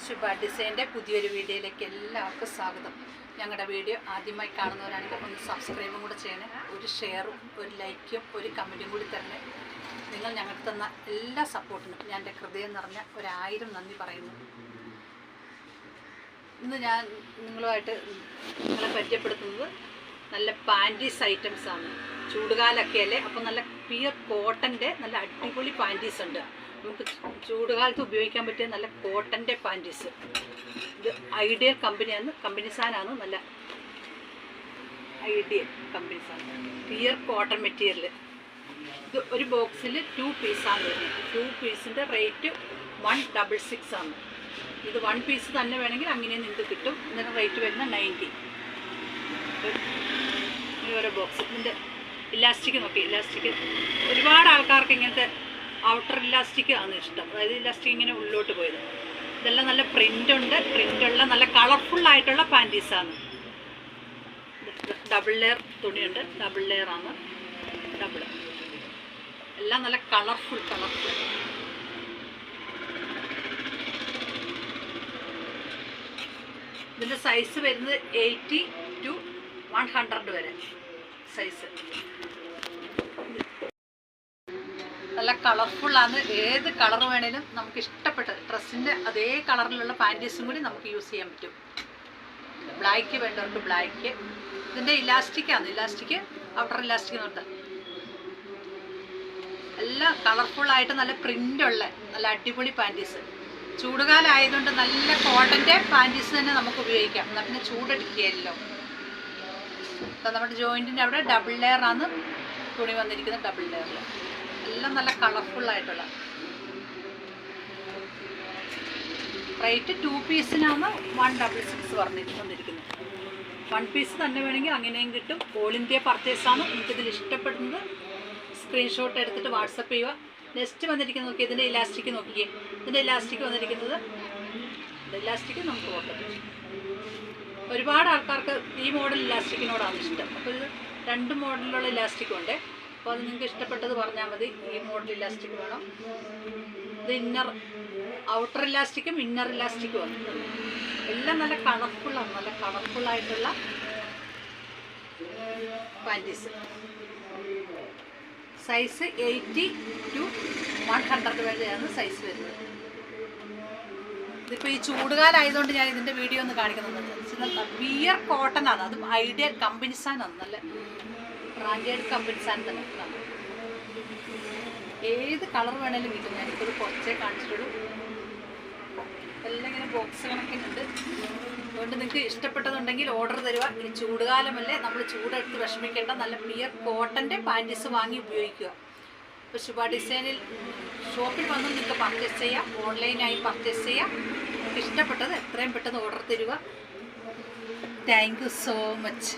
ശുഭ ഡിസൈൻ്റെ പുതിയൊരു വീഡിയോയിലേക്ക് എല്ലാവർക്കും സ്വാഗതം. ഞങ്ങളുടെ വീഡിയോ ആദ്യമായി കാണുന്നവരാണെങ്കിൽ ഒന്ന് സബ്സ്ക്രൈബും കൂടെ ചെയ്യണേ, ഒരു ഷെയറും ഒരു ലൈക്കും ഒരു കമൻറ്റും കൂടി തരണേ. നിങ്ങൾ ഞങ്ങൾക്ക് തന്ന എല്ലാ സപ്പോർട്ടിനും ഞാൻ എൻ്റെ ഹൃദയം നിറഞ്ഞ 1000 നന്ദി പറയുന്നു. ഇന്ന് ഞാൻ നിങ്ങളുമായിട്ട് നിങ്ങളെ പരിചയപ്പെടുത്തുന്നത് നല്ല പാൻറ്റീസ് ഐറ്റംസാണ്. ചൂടുകാലൊക്കെ അല്ലേ, അപ്പോൾ നല്ല പ്യുർ കോട്ടൻ്റെ നല്ല അടിപൊളി പാൻറ്റീസ് ഉണ്ട്. നമുക്ക് ചൂടുകാലത്ത് ഉപയോഗിക്കാൻ പറ്റിയ നല്ല കോട്ടൻ്റെ പാൻറ്റീസ്. ഇത് ഐഡിയൽ കമ്പനിയാണ്, കമ്പനി സാധനമാണ്. നല്ല ഐഡിയൽ കമ്പനി സാധനം, പ്യുർ കോട്ടൺ മെറ്റീരിയൽ. ഇത് ഒരു ബോക്സിൽ 2 പീസാണ് വരുന്നത്. 2 പീസിൻ്റെ റേറ്റ് 166 ആണ്. ഇത് 1 പീസ് തന്നെ വേണമെങ്കിൽ അങ്ങനെ നിങ്ങൾക്ക് കിട്ടും. ഇതിൻ്റെ റേറ്റ് വരുന്ന 90. ഓരോ ബോക്സ്. ഇതിൻ്റെ ഇലാസ്റ്റിക് നോക്കി, ഇലാസ്റ്റിക് ഒരുപാട് ആൾക്കാർക്ക് ഇങ്ങനത്തെ ഔട്ടർ ഇലാസ്റ്റിക് ആണ് ഇഷ്ടം. അതായത് ഇലാസ്റ്റിക് ഇങ്ങനെ ഉള്ളിലോട്ട് പോയത്. ഇതെല്ലാം നല്ല പ്രിൻ്റുണ്ട്, പ്രിൻ്റുള്ള നല്ല കളർഫുള്ളായിട്ടുള്ള പാൻറ്റീസാണ്. ഡബിൾ ലെയർ തുണിയുണ്ട്, ഡബിൾ ലെയർ ആണ്, ഡബിൾ എല്ലാം നല്ല കളർഫുൾ. ഇതിൻ്റെ സൈസ് വരുന്നത് 80 to 100 വരെ സൈസ്. നല്ല കളർഫുള്ളാണ്. ഏത് കളർ വേണേലും നമുക്ക് ഇഷ്ടപ്പെട്ട ഡ്രസ്സിൻ്റെ അതേ കളറിലുള്ള പാൻറ്റീസും കൂടി നമുക്ക് യൂസ് ചെയ്യാൻ പറ്റും. ബ്ലാക്ക് വേണ്ടവർക്ക് ബ്ലാക്ക്. ഇതിൻ്റെ ഇലാസ്റ്റിക്കാണ്, ഇലാസ്റ്റിക് ഔട്ടർ ഇലാസ്റ്റിക് എന്ന് പറഞ്ഞാൽ എല്ലാം കളർഫുള്ളായിട്ട് നല്ല പ്രിൻ്റുള്ള നല്ല അടിപൊളി പാൻറ്റീസ്. ചൂടുകാലം ആയതുകൊണ്ട് നല്ല കോട്ടൻ്റെ പാൻറ്റീസ് തന്നെ നമുക്ക് ഉപയോഗിക്കാം. എന്നാൽ പിന്നെ ചൂടെടുക്കുകയല്ലോ. അപ്പം നമ്മുടെ ജോയിൻറ്റിൻ്റെ അവിടെ ഡബിൾ ലെയറാണ് തുണി വന്നിരിക്കുന്നത്, ഡബിൾ ലെയറിൽ എല്ലാം നല്ല കളർഫുള്ളായിട്ടുള്ള. റേറ്റ് 2 പീസിനാണ് 166 വന്നിരിക്കുന്നത്. 1 പീസ് തന്നെ വേണമെങ്കിൽ അങ്ങനെയും കിട്ടും. ഓൾ ഇന്ത്യ പർച്ചേസാണ്. എനിക്കിതിൽ ഇഷ്ടപ്പെടുന്നത് സ്ക്രീൻഷോട്ട് എടുത്തിട്ട് വാട്സപ്പ് ചെയ്യുക. നെക്സ്റ്റ് വന്നിരിക്കുന്നത് നോക്കി, ഇതിൻ്റെ ഇലാസ്റ്റിക് നോക്കിയേ. ഇതിൻ്റെ ഇലാസ്റ്റിക് വന്നിരിക്കുന്നത്, ഇലാസ്റ്റിക് നമുക്ക് നോക്കാം. ഒരുപാട് ആൾക്കാർക്ക് ഈ മോഡൽ ഇലാസ്റ്റിക്കിനോടാണ് ഇഷ്ടം. അപ്പോൾ ഇത് 2 മോഡലിലുള്ള ഇലാസ്റ്റിക്കും ഉണ്ട്. അപ്പോൾ അത് നിങ്ങൾക്ക് ഇഷ്ടപ്പെട്ടത് പറഞ്ഞാൽ മതി. ഈ മോഡൽ ഇലാസ്റ്റിക് വേണം. ഇത് ഇന്നർ ഔട്ടർ ഇലാസ്റ്റിക്കും ഇന്നർ ഇലാസ്റ്റിക്കും വന്നിട്ടുണ്ട്. എല്ലാം നല്ല കളർഫുള്ളാണ്, നല്ല കളർഫുള്ളായിട്ടുള്ള പാൻറ്റീസ്. സൈസ് 80 to 100 വരെയാണ് സൈസ് വരുന്നത്. ഇതിപ്പോൾ ഈ ചൂടുകാലമായതുകൊണ്ട് ഞാൻ ഇതിൻ്റെ വീഡിയോ ഒന്ന് കാണിക്കുന്നത്. പ്യുർ കോട്ടൺ ആണ്, അതും ഐഡിയൽ കമ്പനി സാധനമാണ്. നല്ല ബ്രാൻഡഡ് കമ്പനി സാധനം തന്നെ. ഏത് കളർ വേണേലും കിട്ടും. ഞാനിപ്പോൾ കുറച്ചേ കാണിച്ചിട്ടുള്ളൂ. എല്ലാം ഇങ്ങനെ ബോക്സ് കണക്കിനുണ്ട്. അതുകൊണ്ട് നിങ്ങൾക്ക് ഇഷ്ടപ്പെട്ടതുണ്ടെങ്കിൽ ഓർഡർ തരിക. ഇനി ചൂടുകാലമല്ലേ, നമ്മൾ ചൂടെടുത്ത് വിഷമിക്കേണ്ട നല്ല പ്യുർ കോട്ടൻ്റെ പാൻറ്റീസ് വാങ്ങി ഉപയോഗിക്കുക. ഇപ്പോൾ ശുഭ ഡിസൈനിൽ ഷോപ്പിൽ വന്ന് നിങ്ങൾക്ക് പർച്ചേസ് ചെയ്യാം, ഓൺലൈനായി പർച്ചേസ് ചെയ്യാം. നിങ്ങൾക്ക് ഇഷ്ടപ്പെട്ടത് എത്രയും പെട്ടെന്ന് ഓർഡർ തരിക. Thank you so much.